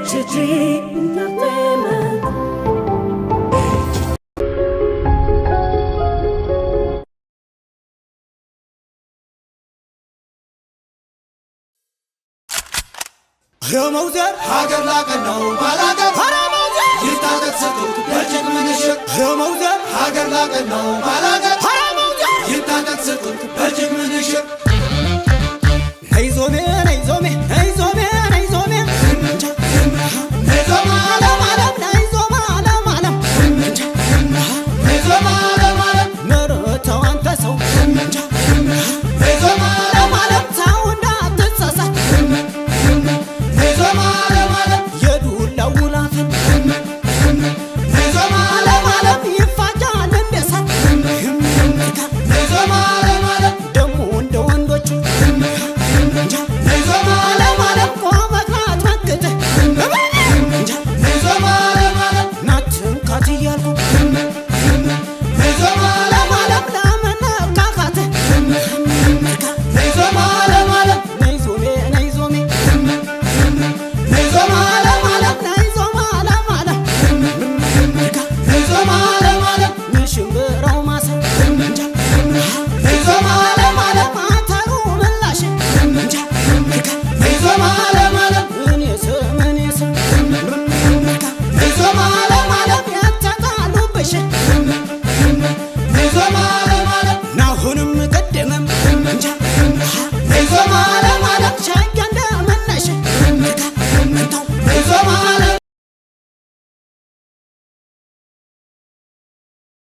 HG Entertainment. የመውዘር ሀገር ላቀናው ባላገር ሀራመውዘር ይታጠቅ ስጡት በእጅግ ምንሽር የመውዘር ሀገር ላቀናው ባላገር ሀራመውዘር ይታጠቅ ስጡት በእጅግ ምንሽር ነይዞኔ